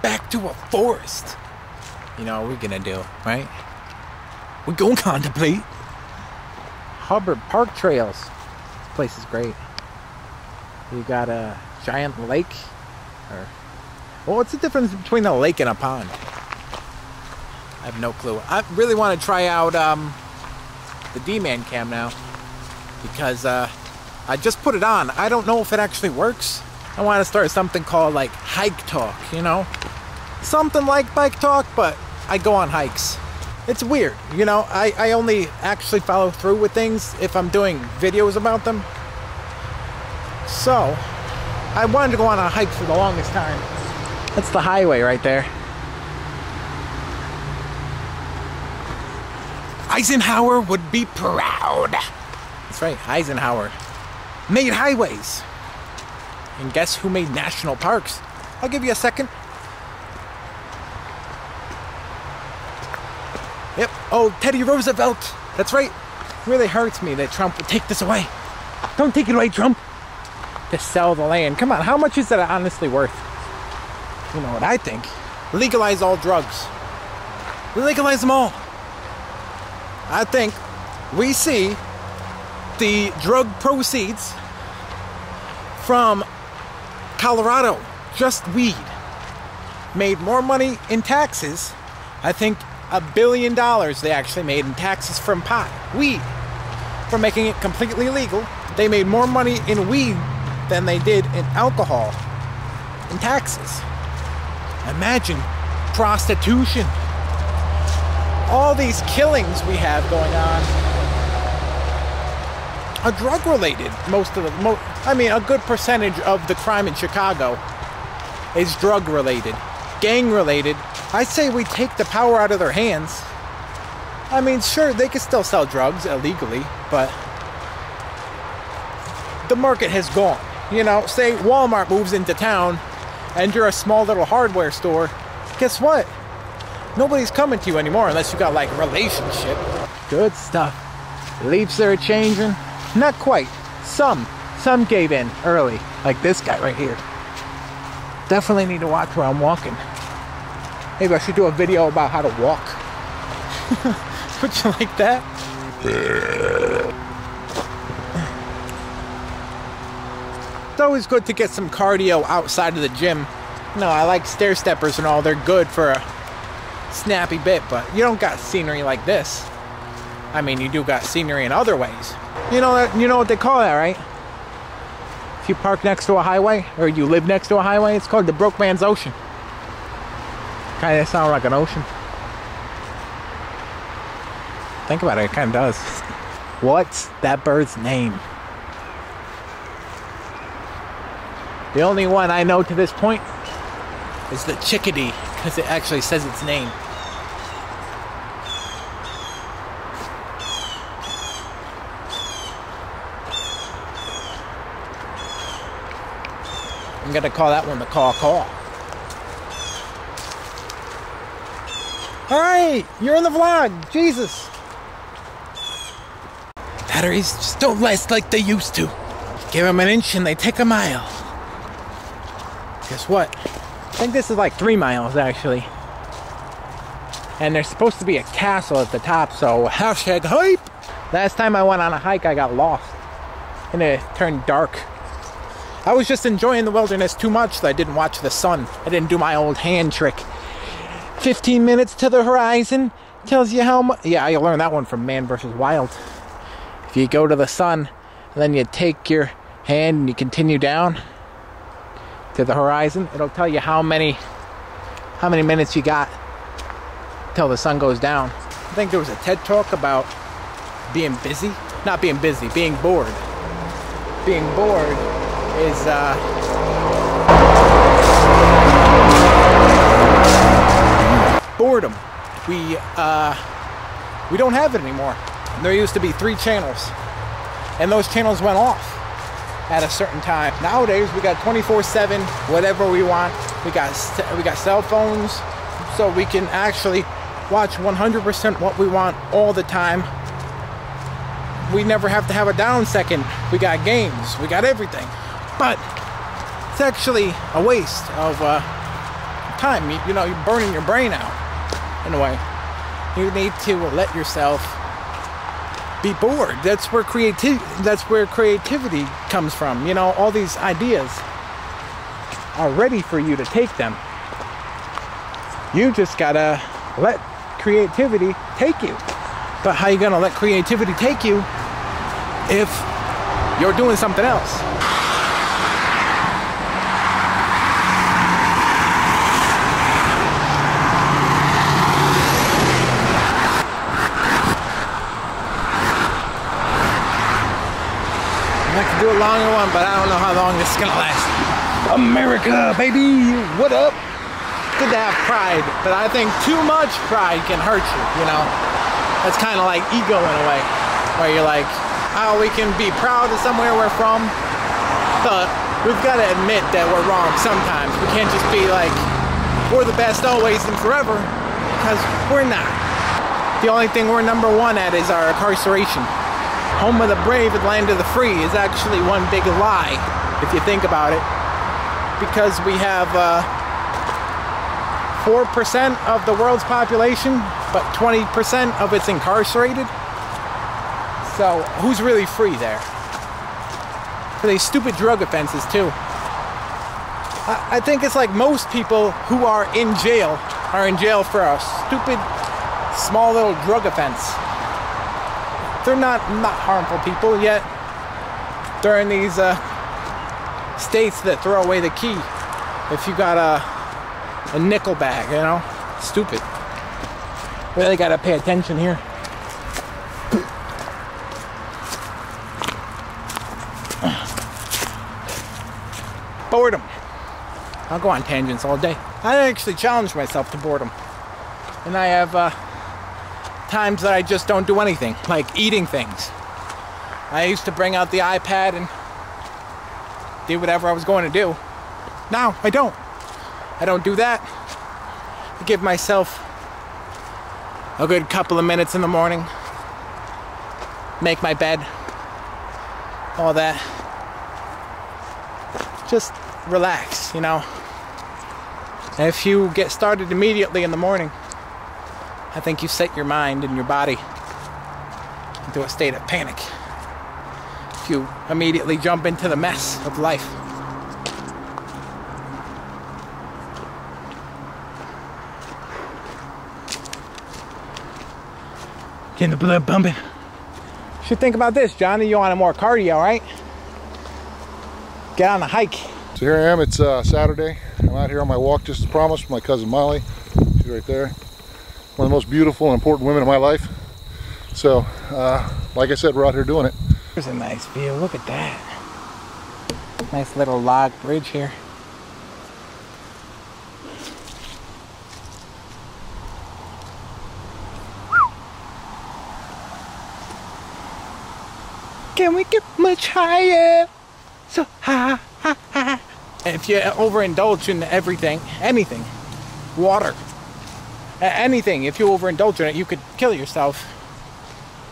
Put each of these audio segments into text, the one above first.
back to a forest. You know what we're gonna do, right? We're gonna contemplate. Hubbard Park Trails. This place is great. You got a giant lake. Well, what's the difference between a lake and a pond? I have no clue. I really want to try out the D-Man cam now. Because I just put it on. I don't know if it actually works. I want to start something called like hike talk, you know? Something like bike talk, but I go on hikes. It's weird, you know? I only actually follow through with things if I'm doing videos about them. So, I wanted to go on a hike for the longest time. That's the highway right there. Eisenhower would be proud. That's right, Eisenhower made highways. And guess who made national parks? I'll give you a second. Yep, oh, Teddy Roosevelt. That's right. It really hurts me that Trump would take this away. Don't take it away, Trump. To sell the land. Come on, how much is that honestly worth? You know what I think? Legalize all drugs. Legalize them all. I think we see the drug proceeds from Colorado, just weed, made more money in taxes. I think $1 billion they actually made in taxes from pot, weed, for making it completely legal. They made more money in weed than they did in alcohol in taxes. Imagine prostitution. All these killings we have going on are drug related. A good percentage of the crime in Chicago is drug related, gang related. I say we take the power out of their hands. I mean, sure, they can still sell drugs illegally, but the market has gone. You know, say Walmart moves into town and you're a small little hardware store, guess what? Nobody's coming to you anymore unless you got like a relationship. Good stuff. Leaves are changing. Not quite. Some gave in early, like this guy right here. Definitely need to watch where I'm walking. Maybe I should do a video about how to walk. Would you like that? It's always good to get some cardio outside of the gym. No, I like stair steppers and all. They're good for a snappy bit, but you don't got scenery like this. I mean, you do got scenery in other ways. You know what they call that, right? If you park next to a highway, or you live next to a highway, it's called the broke man's ocean. Kind of sound like an ocean. Think about it, it kind of does. What's that bird's name? The only one I know to this point is the chickadee, because it actually says its name. I'm gonna call that one the caw-caw. Alright, you're in the vlog, Jesus. Batteries just don't last like they used to. Give them an inch and they take a mile. Guess what? I think this is like 3 miles actually. And there's supposed to be a castle at the top, so hashtag hype. Last time I went on a hike, I got lost. And it turned dark. I was just enjoying the wilderness too much that I didn't watch the sun. I didn't do my old hand trick. 15 minutes to the horizon tells you how much. Yeah, I learned that one from Man vs. Wild. If you go to the sun, and then you take your hand and you continue down to the horizon, it'll tell you how many minutes you got till the sun goes down. I think there was a TED talk about being busy. Not being busy, being bored. Being bored is boredom. We don't have it anymore. There used to be 3 channels, and those channels went off at a certain time. Nowadays we got 24/7, whatever we want. We got cell phones, so we can actually watch 100% what we want all the time. We never have to have a down second. We got games, we got everything. But it's actually a waste of time. You know, you're burning your brain out in a way. You need to let yourself be bored. That's where creativity comes from. You know, all these ideas are ready for you to take them. You just gotta let creativity take you. But how you gonna let creativity take you if you're doing something else? I'd like to do a longer one, but I don't know how long this is gonna last. America, baby, what up? Good to have pride, but I think too much pride can hurt you, you know? That's kind of like ego in a way, where you're like, oh, we can be proud of somewhere we're from, but we've got to admit that we're wrong sometimes. We can't just be like, we're the best always and forever, because we're not. The only thing we're number one at is our incarceration. Home of the brave and land of the free is actually one big lie, if you think about it, because we have 4% of the world's population, but 20% of it's incarcerated. So who's really free there? For these stupid drug offenses too. I think it's like most people who are in jail for a stupid small little drug offense. They're not harmful people, yet they're in these states that throw away the key if you got a nickel bag, you know? Stupid. Really gotta pay attention here. Boredom. I'll go on tangents all day. I actually challenge myself to boredom. And I have times that I just don't do anything, like eating things. I used to bring out the iPad and do whatever I was going to do. Now I don't. I don't do that. I give myself a good couple of minutes in the morning, make my bed, all that. Just relax, you know. And if you get started immediately in the morning, I think you set your mind and your body into a state of panic. If you immediately jump into the mess of life. Getting the blood pumping. Should think about this, Johnny. You want more cardio, right? Get on a hike. So here I am, it's Saturday. I'm out here on my walk just as promised with my cousin Molly. She's right there. One of the most beautiful and important women in my life. So, like I said, we're out here doing it. There's a nice view, look at that. Nice little log bridge here. Can we get much higher? So high, high, high. If you overindulge in everything, anything, water, anything, if you overindulge in it, you could kill yourself.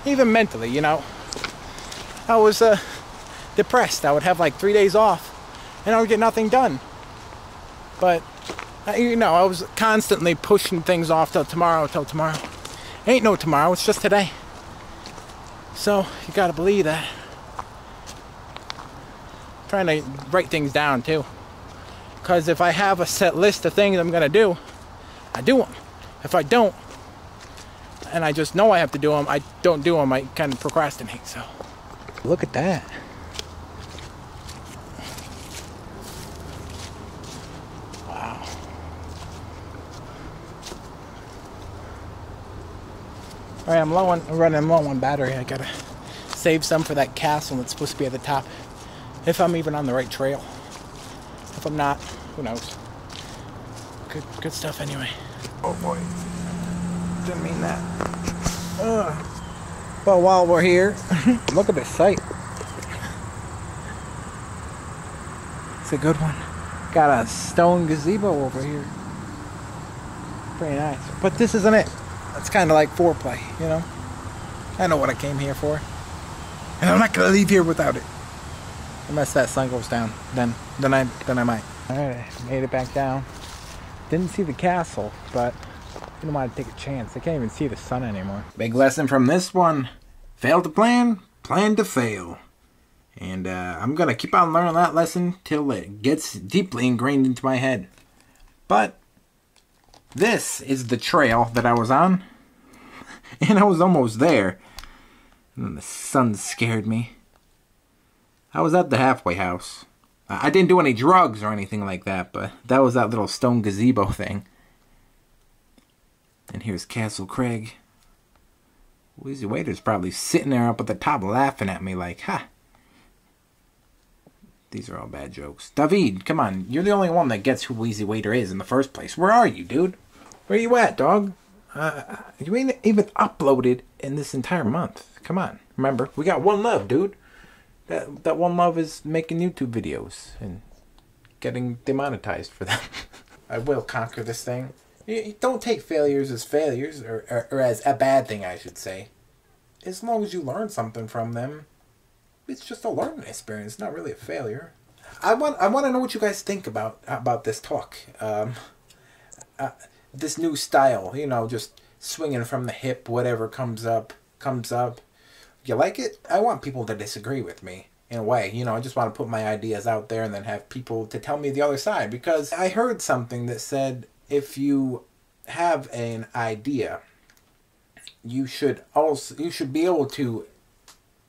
Even mentally, you know. I was depressed. I would have like 3 days off and I would get nothing done. But, you know, I was constantly pushing things off till tomorrow. Ain't no tomorrow, it's just today. So, you gotta believe that. Trying to write things down too. Because if I have a set list of things I'm gonna do, I do them. If I don't, and I just know I have to do them, I don't do them, I kind of procrastinate, so. Look at that. Wow. All right, I'm running low on battery. I gotta save some for that castle that's supposed to be at the top. If I'm even on the right trail. If I'm not, who knows. Good stuff anyway. Oh boy. Didn't mean that. Well, while we're here, look at this site. It's a good one. Got a stone gazebo over here. Pretty nice. But this isn't it. It's kind of like foreplay, you know? I know what I came here for. And I'm not going to leave here without it. Unless that sun goes down, then I might. All right, I made it back down. Didn't see the castle, but didn't want to take a chance. I can't even see the sun anymore. Big lesson from this one. Fail to plan, plan to fail. And I'm going to keep on learning that lesson till it gets deeply ingrained into my head. But this is the trail that I was on. And I was almost there. And then the sun scared me. I was at the halfway house. I didn't do any drugs or anything like that, but that was that little stone gazebo thing. And here's Castle Craig. Wheezy Waiter's probably sitting there up at the top laughing at me like, ha. These are all bad jokes. David, come on. You're the only one that gets who Wheezy Waiter is in the first place. Where are you, dude? Where you at, dog? You ain't even uploaded in this entire month. Come on. Remember, we got one love, dude. That one love is making YouTube videos and getting demonetized for them. I will conquer this thing. You don't take failures as failures, or as a bad thing, I should say. As long as you learn something from them, it's just a learning experience, not really a failure. I want to know what you guys think about this talk. This new style, you know, just swinging from the hip, whatever comes up. You like it? I want people to disagree with me, in a way. You know, I just want to put my ideas out there and then have people to tell me the other side. Because I heard something that said if you have an idea, you should be able to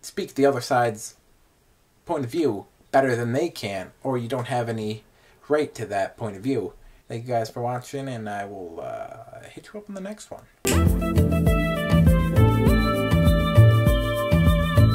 speak the other side's point of view better than they can, or you don't have any right to that point of view. Thank you guys for watching, and I will hit you up in the next one.